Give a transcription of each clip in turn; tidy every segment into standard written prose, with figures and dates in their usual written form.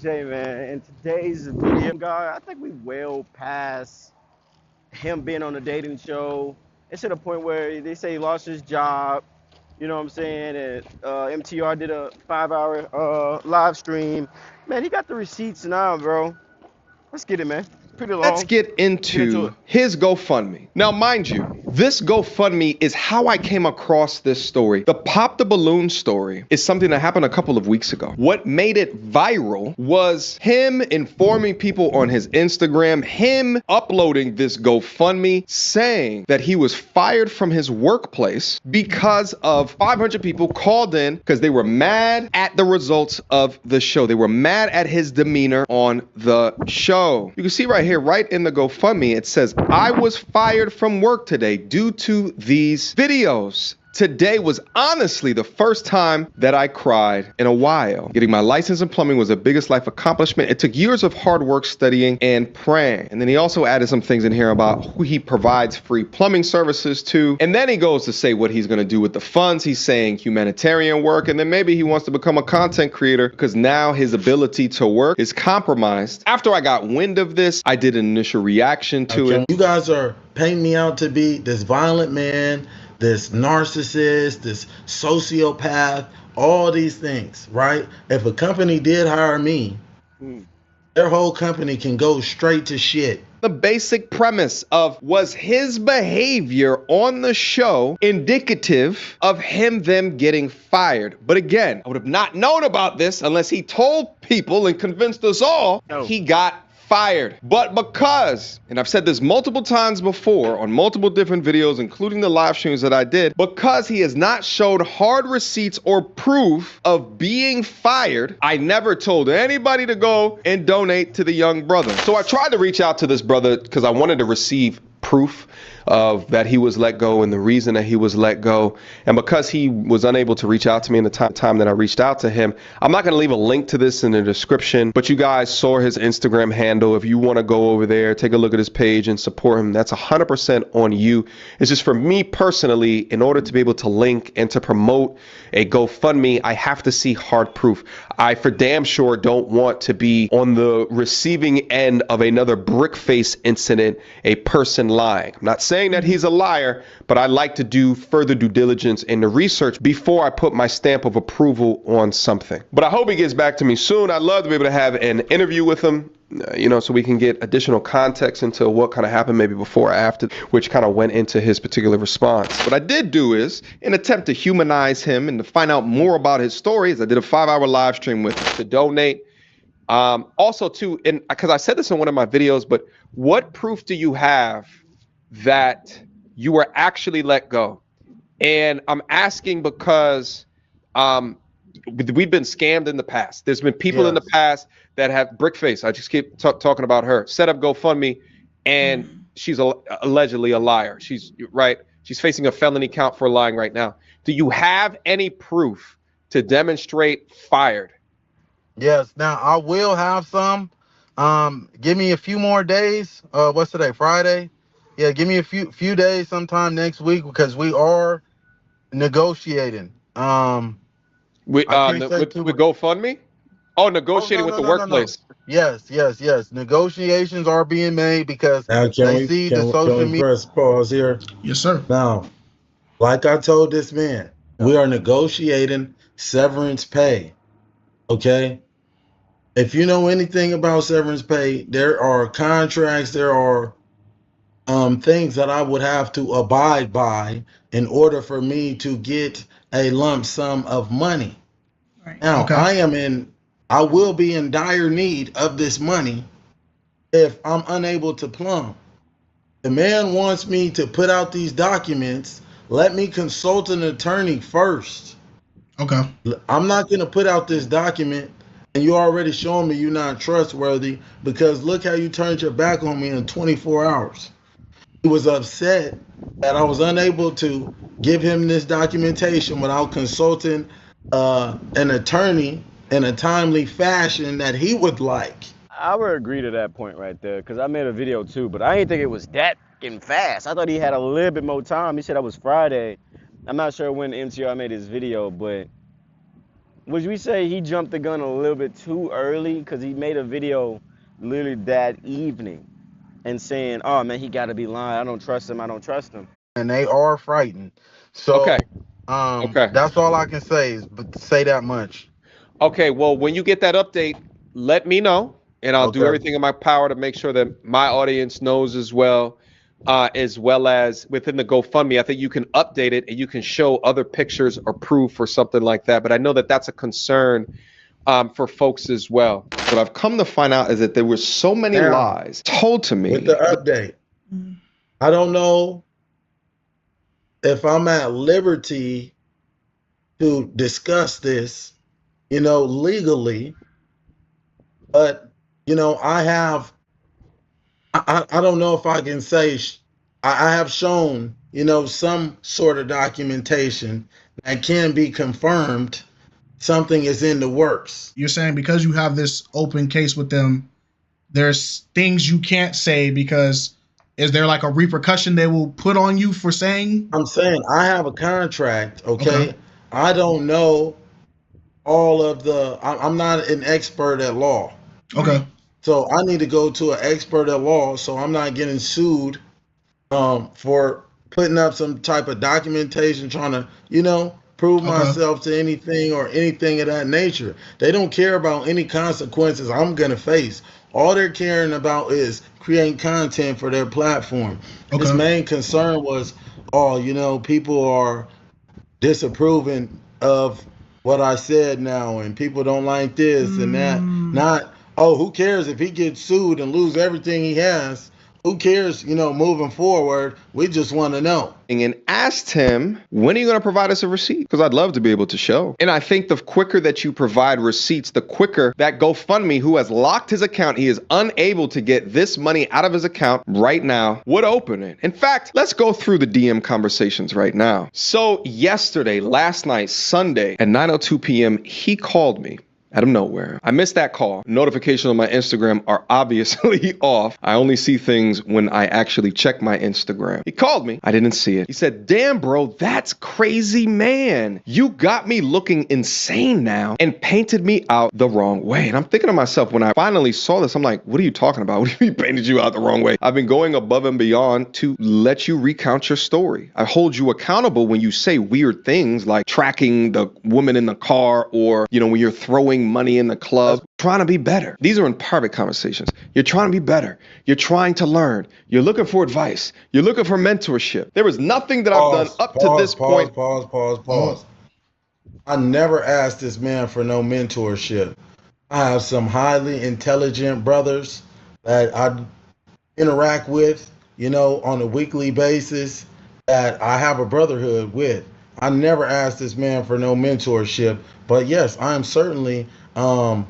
Jay, man. In today's video, guy, I think we well past him being on a dating show. It's to the point where they say he lost his job. You know what I'm saying? And MTR did a 5-hour live stream. Man, he got the receipts now, bro. Let's get it, man. Pretty Let's long. get into into it. his GoFundMe. Now, mind you, this GoFundMe is how I came across this story. The Pop the Balloon story is something that happened a couple of weeks ago. What made it viral was him informing people on his Instagram, him uploading this GoFundMe saying that he was fired from his workplace because of 500 people called in because they were mad at the results of the show. They were mad at his demeanor on the show. You can see right here, right in the GoFundMe, it says, I was fired from work today due to these videos. Today was honestly the first time that I cried in a while. Getting my license in plumbing was the biggest life accomplishment. It took years of hard work, studying, and praying. And then he also added some things in here about who he provides free plumbing services to. And then he goes to say what he's going to do with the funds. He's saying humanitarian work. And then maybe he wants to become a content creator because now his ability to work is compromised. After I got wind of this, I did an initial reaction to it. You guys are painting me out to be this violent man, this narcissist, this sociopath, all these things, right? If a company did hire me, their whole company can go straight to shit. The basic premise of, was his behavior on the show indicative of them getting fired? But again, I would have not known about this unless he told people and convinced us all he got fired. But because, and I've said this multiple times before on multiple different videos, including the live streams that I did, because he has not showed hard receipts or proof of being fired, I never told anybody to go and donate to the young brother. So I tried to reach out to this brother because I wanted to receive proof of that he was let go and the reason that he was let go. And because he was unable to reach out to me in the time that I reached out to him, I'm not going to leave a link to this in the description, but you guys saw his Instagram handle. If you want to go over there, take a look at his page and support him, that's 100% on you. It's just for me personally, in order to be able to link and to promote a GoFundMe, I have to see hard proof. I for damn sure don't want to be on the receiving end of another brick face incident, a person lying. I'm not saying that he's a liar, but I like to do further due diligence in the research before I put my stamp of approval on something. But I hope he gets back to me soon. I'd love to be able to have an interview with him, so we can get additional context into what kind of happened maybe before or after, which kind of went into his particular response. What I did do is, in an attempt to humanize him and to find out more about his story, is I did a 5-hour live stream with him to donate. Also, too, and because I said this in one of my videos, but what proof do you have that you were actually let go? And I'm asking because we've been scammed in the past. There's been people in the past that have Brickface. I just keep talking about her. Set up GoFundMe, and she's allegedly a liar. She's right. She's facing a felony count for lying right now. Do you have any proof to demonstrate fired? Yes. Now I will have some. Give me a few more days. What's today? Friday. Yeah. Give me a few days sometime next week because we are negotiating. With GoFundMe? Oh, negotiating with the workplace. Yes. Negotiations are being made because they see the social media. Press pause here? Yes, sir. Now, like I told this man, we are negotiating severance pay. Okay? If you know anything about severance pay, there are contracts, there are things that I would have to abide by in order for me to get a lump sum of money. Right. Now, I will be in dire need of this money if I'm unable to plumb. The man wants me to put out these documents. Let me consult an attorney first. Okay. I'm not going to put out this document and you already showing me you're not trustworthy because look how you turned your back on me in 24 hours. He was upset that I was unable to give him this documentation without consulting an attorney in a timely fashion that he would like. I would agree to that point right there because I made a video too, but I didn't think it was that fast. I thought he had a little bit more time. He said that was Friday. I'm not sure when MTR made his video, but Would we say he jumped the gun a little bit too early? Because he made a video literally that evening and saying, oh man, he got to be lying. I don't trust him. I don't trust him. And they are frightened. Okay. So, Okay. that's all I can say is, but say that much. Okay. Well, when you get that update, let me know, and I'll do Okay. everything in my power to make sure that my audience knows as well as within the GoFundMe. I think you can update it and you can show other pictures or proof or something like that. But I know that that's a concern for folks as well. What I've come to find out is that there were so many Now, lies told to with me. the update, I don't know if I'm at liberty to discuss this, legally, but I have. I don't know if I can say I have shown some sort of documentation that can be confirmed. Something is in the works. You're saying because you have this open case with them, there's things you can't say because is there like a repercussion they will put on you for saying? I'm saying I have a contract. Okay, Okay. I don't know all of I'm not an expert at law. Okay. So I need to go to an expert at law so I'm not getting sued for putting up some type of documentation trying to, prove Okay. myself to anything or anything of that nature. They don't care about any consequences I'm going to face. All they're caring about is creating content for their platform. His Okay. main concern was, oh, people are disapproving of what I said now, and people don't like this and that. Not, oh, who cares if he gets sued and lose everything he has? Who cares, moving forward? We just want to know. And asked him, when are you going to provide us a receipt? Because I'd love to be able to show. And I think the quicker that you provide receipts, the quicker that GoFundMe, who has locked his account, he is unable to get this money out of his account right now, would open it. In fact, let's go through the DM conversations right now. So yesterday, last night, Sunday at 9:02 p.m., he called me out of nowhere. I missed that call. Notifications on my Instagram are obviously off. I only see things when I actually check my Instagram. He called me. I didn't see it. He said, damn, bro, that's crazy, man. You got me looking insane now and painted me out the wrong way. And I'm thinking to myself, when I finally saw this, I'm like, what are you talking about? What do you mean painted you out the wrong way? I've been going above and beyond to let you recount your story. I hold you accountable when you say weird things like tracking the woman in the car or, when you're throwing money in the club, trying to be better. These are in private conversations. You're trying to be better. You're trying to learn. You're looking for advice. You're looking for mentorship. There is nothing that I've done up to this point. Pause. I never asked this man for no mentorship. I have some highly intelligent brothers that I interact with, on a weekly basis that I have a brotherhood with. I never asked this man for no mentorship, but yes, I am certainly trying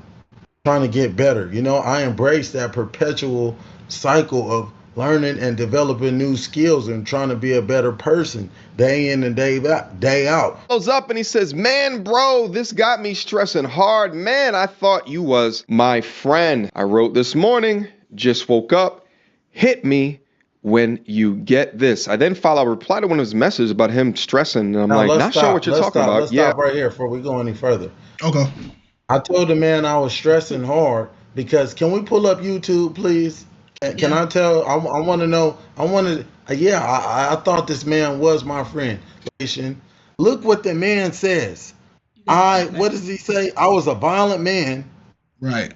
to get better. I embrace that perpetual cycle of learning and developing new skills and trying to be a better person day in and day out. Goes up and he says, man, bro, this got me stressing hard. Man, I thought you was my friend. I wrote this morning, just woke up, hit me when you get this. I then reply to one of his messages about him stressing. And I'm Now like, not sure what you're talking about. Let's stop right here before we go any further. Okay. I told the man I was stressing hard because can we pull up YouTube, please? Can I tell? I want to know. I thought this man was my friend. Look what the man says. What does he say? I was a violent man. Right.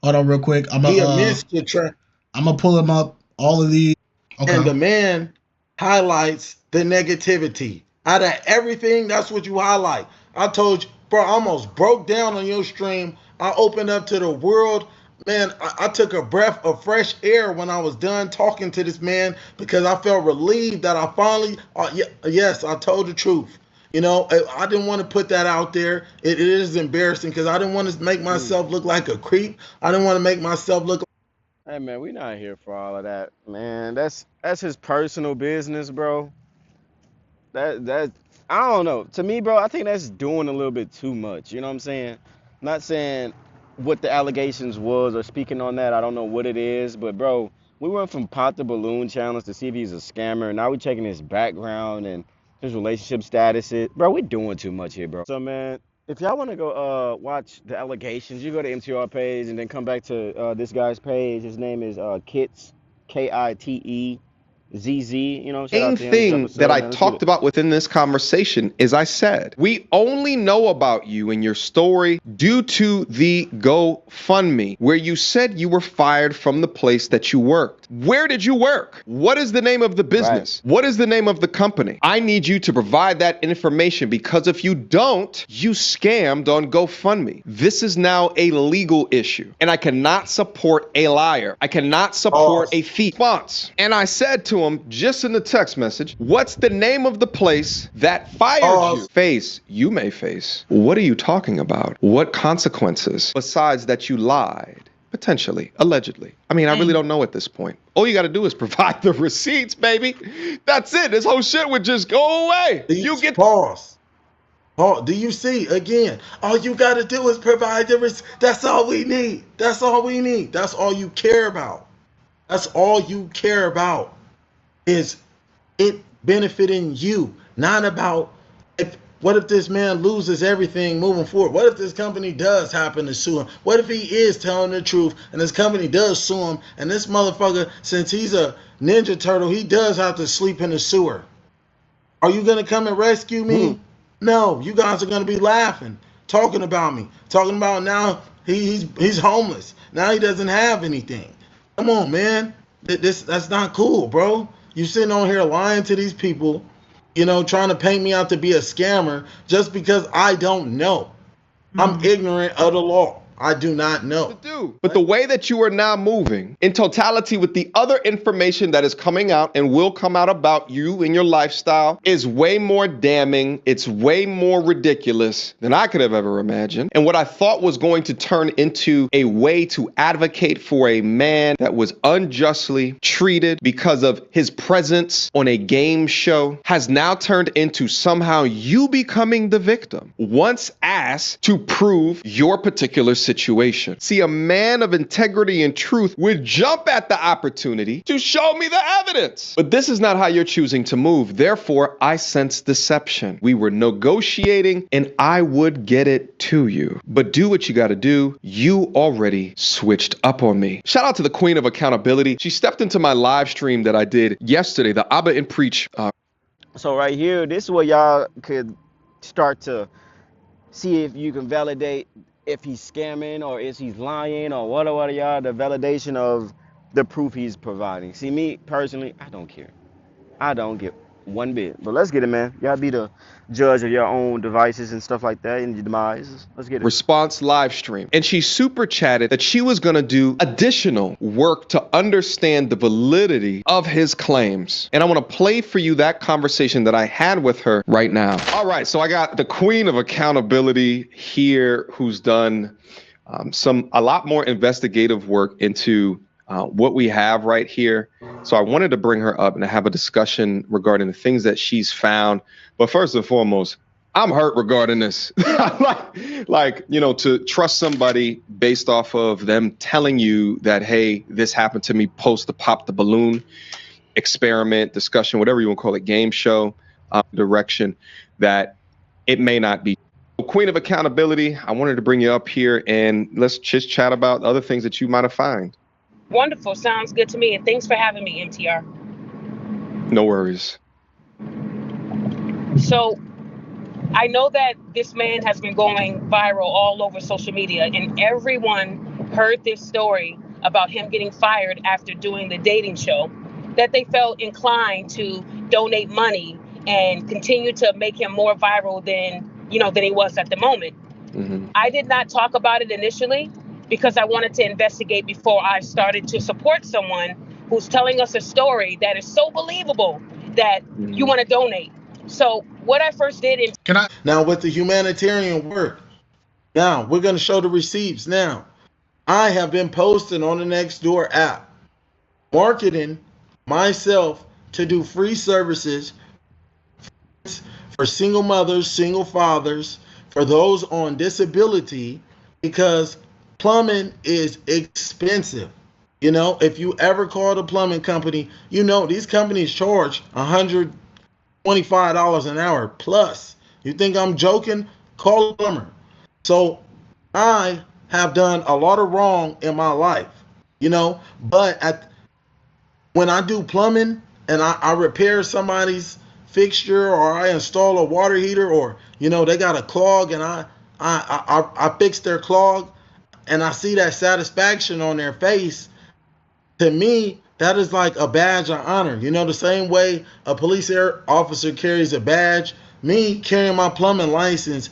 Hold on real quick. He admits to try. I'm gonna pull him up. All of these. Okay. And the man highlights the negativity. Out of everything, that's what you highlight. I told you, bro, I almost broke down on your stream. I opened up to the world. Man, I took a breath of fresh air when I was done talking to this man because I felt relieved that I finally, yes, I told the truth. I didn't want to put that out there. It is embarrassing because I didn't want to make myself look like a creep. I didn't want to make myself look. Hey man, we not here for all of that, man. That's his personal business, bro. That I don't know. To me, bro, I think that's doing a little bit too much. You know what I'm saying? Not saying what the allegations was or speaking on that. I don't know what it is, but bro, we went from pop the balloon challenge to see if he's a scammer. And now we checking his background and his relationship status. Bro, we doing too much here, bro. So man, If y'all want to go watch the allegations, you go to MTR page and then come back to this guy's page. His name is Kits, KITEZZ. You know, shout out Main to him. His thing that episode, I man. Let's get talked it. about within this conversation is I said, we only know about you and your story due to the GoFundMe, where you said you were fired from the place that you worked. Where did you work? What is the name of the Right. business? What is the name of the company? I need you to provide that information, because if you don't, you scammed on GoFundMe. This is now a legal issue, and I cannot support a liar. I cannot support a thief. Response. And I said to him, just in the text message, what's the name of the place that fired you? Face, you may face. What are you talking about? What consequences besides that you lied? Potentially, allegedly. I mean, I really don't know at this point. All you got to do is provide the receipts, baby. That's it. This whole shit would just go away. You get Pause. Do you see again? All you got to do is provide the receipts. That's all we need. That's all we need. That's all you care about. That's all you care about, is it benefiting you, not about what if this man loses everything moving forward? What if this company does happen to sue him? What if he is telling the truth and this company does sue him, and this motherfucker, since he's a Ninja Turtle, he does have to sleep in the sewer? Are you gonna come and rescue me? No, you guys are gonna be laughing, talking about me, talking about now he's homeless. Now he doesn't have anything. Come on, man. That's not cool, bro. You sitting on here lying to these people, you know, trying to paint me out to be a scammer just because I don't know. I'm ignorant of the law. I do not know. But the way that you are now moving in totality with the other information that is coming out and will come out about you and your lifestyle is way more damning. It's way more ridiculous than I could have ever imagined. And what I thought was going to turn into a way to advocate for a man that was unjustly treated because of his presence on a game show has now turned into somehow you becoming the victim once asked to prove your particular situation. See, a man of integrity and truth would jump at the opportunity to show me the evidence. But this is not how you're choosing to move. Therefore, I sense deception. We were negotiating and I would get it to you. But do what you got to do. You already switched up on me. Shout out to the queen of accountability. She stepped into my live stream that I did yesterday, the Abba and Preach. So right here, this is where y'all could start to see if you can validate if he's scamming or if he's lying or what y'all, the validation of the proof he's providing. See, me personally, I don't care. I don't get one bit. But let's get it, man. Y'all be the judge of your own devices and stuff like that and your demise. Let's get it. Response live stream. And she super chatted that she was going to do additional work to understand the validity of his claims. And I want to play for you that conversation that I had with her right now. All right. So I got the queen of accountability here who's done a lot more investigative work into what we have right here. So I wanted to bring her up and have a discussion regarding the things that she's found. But first and foremost, I'm hurt regarding this. like, you know, to trust somebody based off of them telling you that, hey, this happened to me post the pop the balloon experiment, discussion, whatever you want to call it, game show direction, that it may not be. Queen of accountability, I wanted to bring you up here and let's just chat about other things that you might have found. Wonderful. Sounds good to me. And thanks for having me, MTR. No worries. So I know that this man has been going viral all over social media, and everyone heard this story about him getting fired after doing the dating show, that they felt inclined to donate money and continue to make him more viral than he was at the moment. Mm-hmm. I did not talk about it initially because I wanted to investigate before I started to support someone who's telling us a story that is so believable that you want to donate. So what I first did is... Now with the humanitarian work, now we're going to show the receipts. Now, I have been posting on the Nextdoor app, marketing myself to do free services for single mothers, single fathers, for those on disability, because plumbing is expensive. You know, if you ever call the plumbing company, you know, these companies charge $125 an hour plus. You think I'm joking? Call a plumber. So I have done a lot of wrong in my life, but when I do plumbing and I repair somebody's fixture or I install a water heater or they got a clog and I fix their clog and I see that satisfaction on their face, to me that is like a badge of honor. The same way a police officer carries a badge, me carrying my plumbing license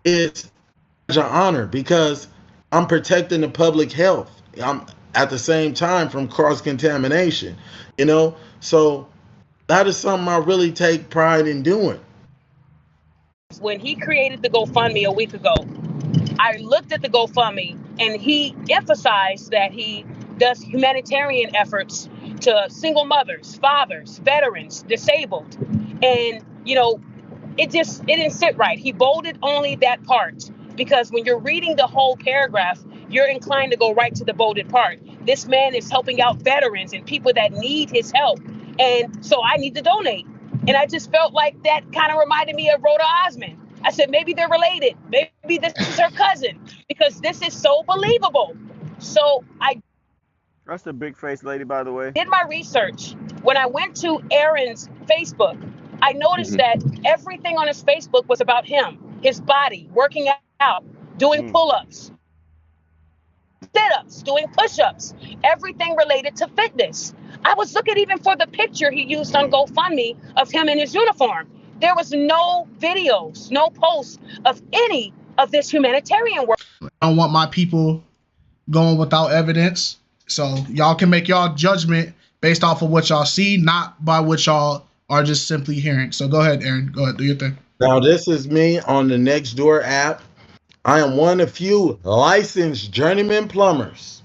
is a badge of honor because I'm protecting the public health. I'm at the same time from cross contamination. So that is something I really take pride in doing. When he created the GoFundMe a week ago, I looked at the GoFundMe and he emphasized that he does humanitarian efforts to single mothers, fathers, veterans, disabled. And, it didn't sit right. He bolded only that part because when you're reading the whole paragraph, you're inclined to go right to the bolded part. This man is helping out veterans and people that need his help. And so I need to donate. And I just felt like that kind of reminded me of Rhoda Osmond. I said, maybe they're related. Maybe this is her cousin because this is so believable. So I That's the big face lady, by the way. did my research. When I went to Aaron's Facebook, I noticed Mhm. that everything on his Facebook was about him, his body, working out, doing Mm. pull-ups, sit-ups, doing push-ups, everything related to fitness. I was looking even for the picture he used on GoFundMe of him in his uniform. There was no videos, no posts of any of this humanitarian work. I don't want my people going without evidence. So y'all can make y'all judgment based off of what y'all see, not by what y'all are just simply hearing. So go ahead, Aaron. Go ahead, do your thing. Now, this is me on the Nextdoor app. I am one of few licensed journeyman plumbers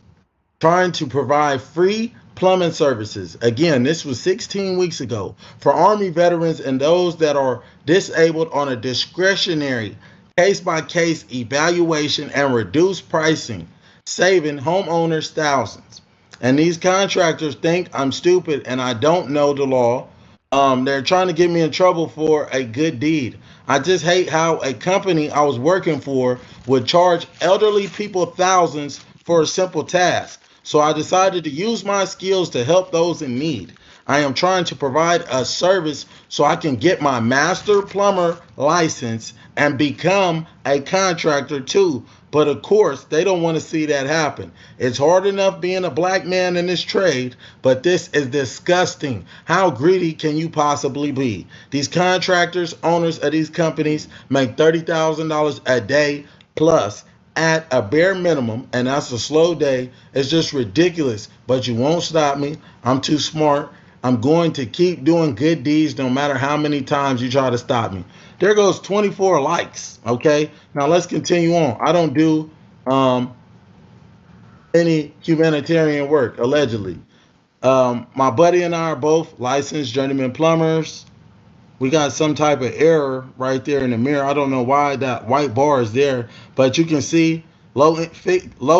trying to provide free plumbing services. Again, this was 16 weeks ago for Army veterans and those that are disabled on a discretionary case by case evaluation and reduced pricing, saving homeowners thousands. And these contractors think I'm stupid and I don't know the law. They're trying to get me in trouble for a good deed. I just hate how a company I was working for would charge elderly people thousands for a simple task. So I decided to use my skills to help those in need. I am trying to provide a service so I can get my master plumber license and become a contractor too. But of course, they don't want to see that happen. It's hard enough being a black man in this trade, but this is disgusting. How greedy can you possibly be? These contractors, owners of these companies, make $30,000 a day plus at a bare minimum, and that's a slow day. It's just ridiculous. But you won't stop me. I'm too smart. I'm going to keep doing good deeds no matter how many times you try to stop me. There goes 24 likes. Okay, now let's continue on. I don't do um, any humanitarian work, allegedly. My buddy and I are both licensed journeyman plumbers. We got some type of error right there in the mirror. I don't know why that white bar is there, but you can see low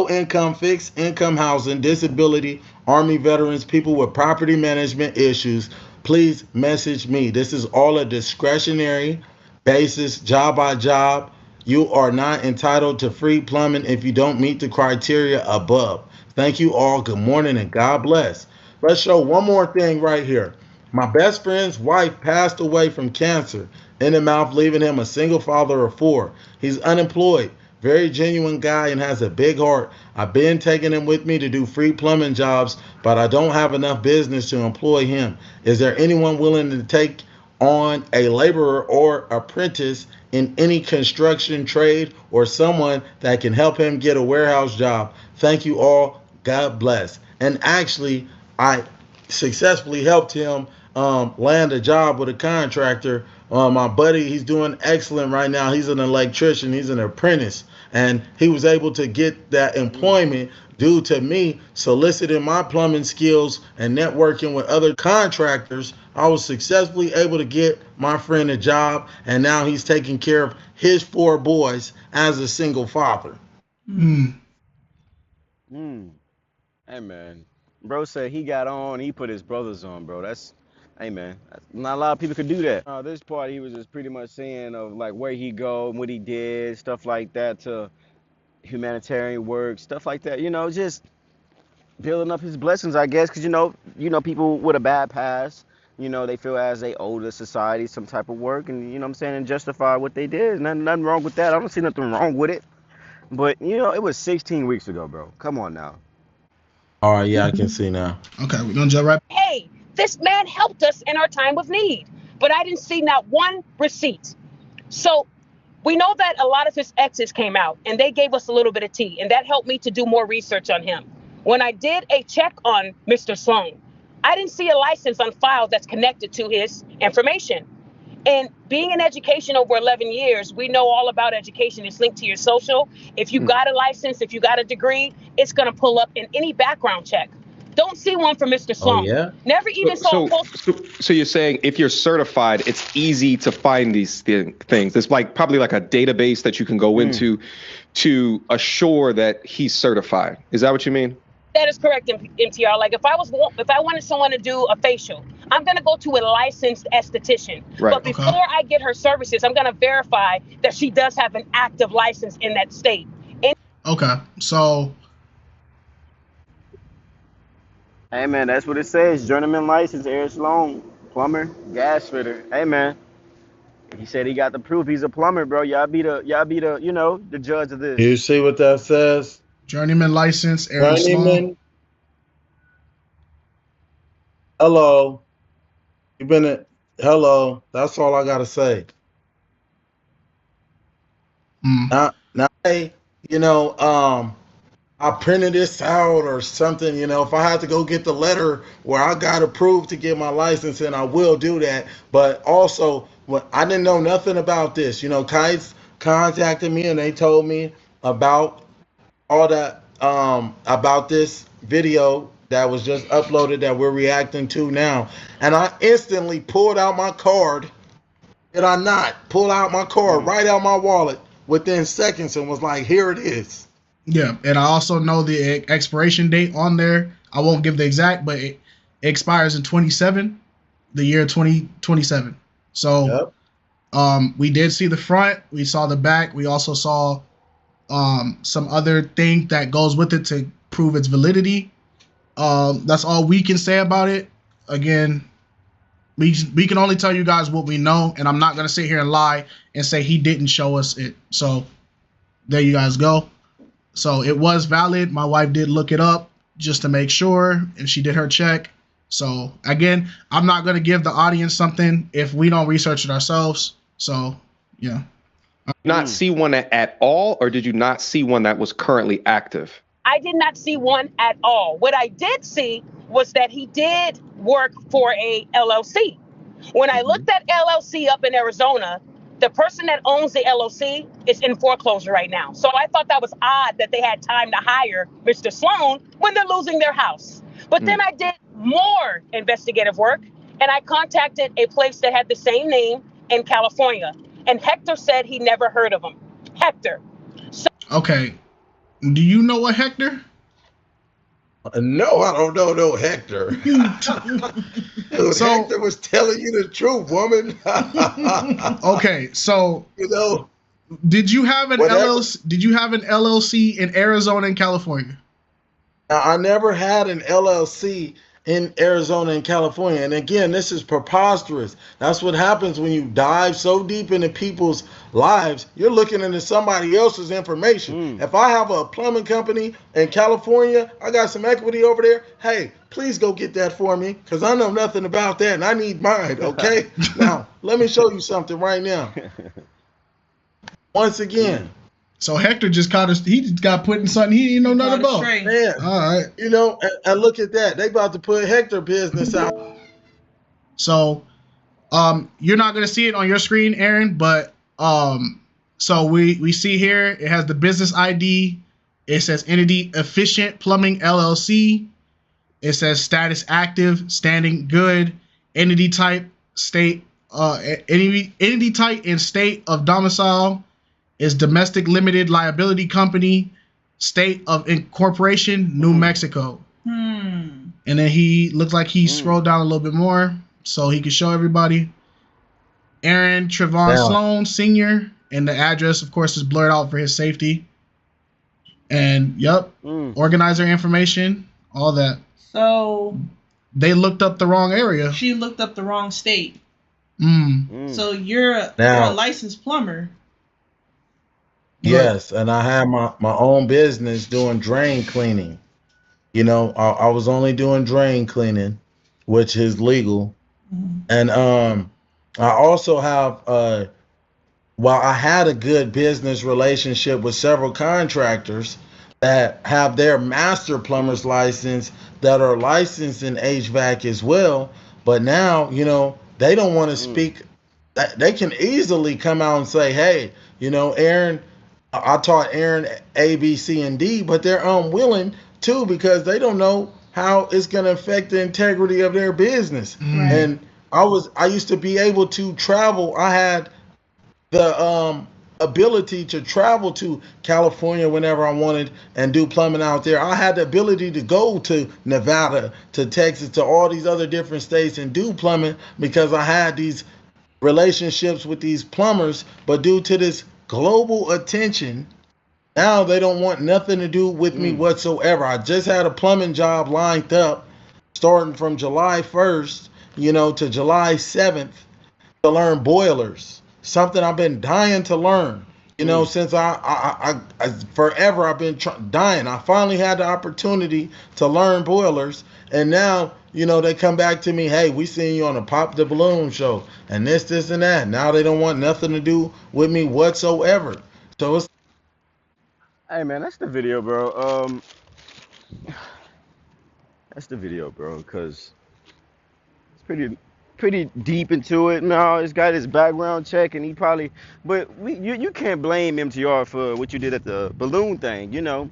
income, fixed income housing, disability, army veterans, people with property management issues. Please message me. This is all a discretionary basis, job by job. You are not entitled to free plumbing if you don't meet the criteria above. Thank you all. Good morning and God bless. Let's show one more thing right here. My best friend's wife passed away from cancer in the mouth, leaving him a single father of four. He's unemployed, very genuine guy, and has a big heart. I've been taking him with me to do free plumbing jobs, but I don't have enough business to employ him. Is there anyone willing to take on a laborer or apprentice in any construction trade or someone that can help him get a warehouse job? Thank you all. God bless. And actually, I successfully helped him land a job with a contractor. My buddy, he's doing excellent right now. He's an electrician, he's an apprentice, and he was able to get that employment due to me soliciting my plumbing skills and networking with other contractors. I was successfully able to get my friend a job, and now he's taking care of his four boys as a single father. Mm. Mm. Hey man, bro said he got on. He put his brothers on, bro. That's Hey man, not a lot of people could do that. This part he was just pretty much saying of like where he go, what he did, stuff like that to humanitarian work, stuff like that. You know, just building up his blessings, I guess, because people with a bad past, they feel as they owe the society some type of work, and what I'm saying, and justify what they did. Nothing wrong with that. I don't see nothing wrong with it. But it was 16 weeks ago, bro. Come on now. All right, yeah, I can see now. Okay, we're gonna jump right. Hey, this man helped us in our time of need, but I didn't see not one receipt. So we know that a lot of his exes came out and they gave us a little bit of tea, and that helped me to do more research on him. When I did a check on Mr. Sloan, I didn't see a license on file that's connected to his information. And being in education over 11 years, we know all about education. It's linked to your social. If you got a license, if you got a degree, it's going to pull up in any background check. Don't see one for Mr. Sloan. Oh, yeah? Never even saw a post. So you're saying if you're certified, it's easy to find these things. There's probably like a database that you can go into to assure that he's certified. Is that what you mean? That is correct, MTR. Like if I wanted someone to do a facial, I'm going to go to a licensed esthetician. Right. But before I get her services, I'm going to verify that she does have an active license in that state. Okay, so. Hey man, that's what it says. Journeyman license, Eric Sloan, plumber, gas fitter. Hey man, he said he got the proof. He's a plumber, bro. Y'all be the the judge of this. You see what that says? Journeyman license, Eric Sloan. Journeyman. Hello. You've been at hello. That's all I gotta say. Now, hey, I printed this out or something, if I have to go get the letter where I got approved to get my license, and I will do that. But also, I didn't know nothing about this. Kites contacted me and they told me about all that, about this video that was just uploaded that we're reacting to now. And I instantly pulled out my card. Did I not pull out my card right out my wallet within seconds and was like, here it is. Yeah, and I also know the expiration date on there. I won't give the exact, but it expires in 27, the year 2027. So, we did see the front. We saw the back. We also saw some other thing that goes with it to prove its validity. That's all we can say about it. Again, we can only tell you guys what we know, and I'm not gonna sit here and lie and say he didn't show us it. So, there you guys go. So it was valid. My wife did look it up just to make sure, and she did her check. So again, I'm not going to give the audience something if we don't research it ourselves. So, yeah. Not see one at all, or did you not see one that was currently active? I did not see one at all. What I did see was that he did work for a LLC. When I looked at LLC up in Arizona, the person that owns the LLC is in foreclosure right now. So I thought that was odd that they had time to hire Mr. Sloan when they're losing their house. But then I did more investigative work, and I contacted a place that had the same name in California. And Hector said he never heard of him. Hector. Okay. Do you know a Hector? No, I don't know no Hector. So Hector was telling you the truth, woman. Okay, so did you have an LLC? Did you have an LLC in Arizona and California? I never had an LLC in Arizona and California. And again, this is preposterous. That's what happens when you dive so deep into people's lives. You're looking into somebody else's information. If I have a plumbing company in California, I got some equity over there. Hey, please go get that for me, because I know nothing about that and I need mine, okay? Now, let me show you something right now. Once again. So Hector just he just got put in something he didn't know nothing about. Man, all right. And look at that. They about to put Hector business out. So, you're not going to see it on your screen, Aaron, but so we see here, it has the business ID. It says entity Efficient Plumbing LLC. It says status active, standing good, entity type, state, entity type and state of domicile is domestic limited liability company, state of incorporation, New Mexico. And then he looks like he scrolled down a little bit more. so he could show everybody. Aaron Trevon Now, Sloan Sr. and the address, of course, is blurred out for his safety. And yep, Mm. organizer information, all that. So They looked up the wrong area. she looked up the wrong state. Mm. So you're a Now- licensed plumber. yes, and I had my own business doing drain cleaning. You know, I was only doing drain cleaning, which is legal. And I also have while I had a good business relationship with several contractors that have their master plumber's license that are licensed in HVAC as well, but now, you know, they don't want to speak. They can easily come out and say, hey, you know, Aaron, I taught Aaron A, B, C, and D, but they're unwilling to because they don't know how it's going to affect the integrity of their business. Right. And I used to be able to travel. I had the ability to travel to California whenever I wanted and do plumbing out there. I had the ability to go to Nevada, to Texas, to all these other different states and do plumbing because I had these relationships with these plumbers. But due to this global attention, now they don't want nothing to do with me whatsoever. I just had a plumbing job lined up starting from July 1st, you know, to July 7th to learn boilers. Something I've been dying to learn, you know, since I forever I've been dying. I finally had the opportunity to learn boilers, and now, you know, they come back to me, hey, we seen you on a Pop the Balloon show, and this, and that. Now they don't want nothing to do with me whatsoever. So it's Hey man, that's the video, bro. That's the video, bro, cause it's pretty deep into it. Now it's got his background check, and he probably, but you can't blame MTR for what you did at the balloon thing. You know,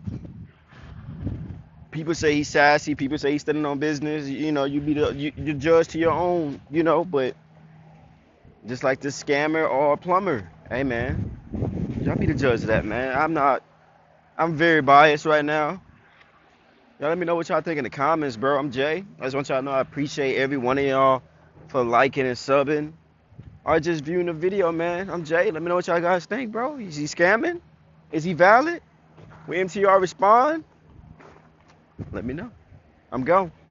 people say he's sassy, people say he's standing on business. You know, you judge to your own. You know, but just like this scammer or plumber, hey man, y'all be the judge of that, man. I'm very biased right now. Y'all let me know what y'all think in the comments, bro. I'm Jay. I just want y'all to know I appreciate every one of y'all for liking and subbing or just viewing the video, man. I'm Jay. Let me know what y'all guys think, bro. Is he scamming? Is he valid? Will MTR respond? Let me know. I'm gone.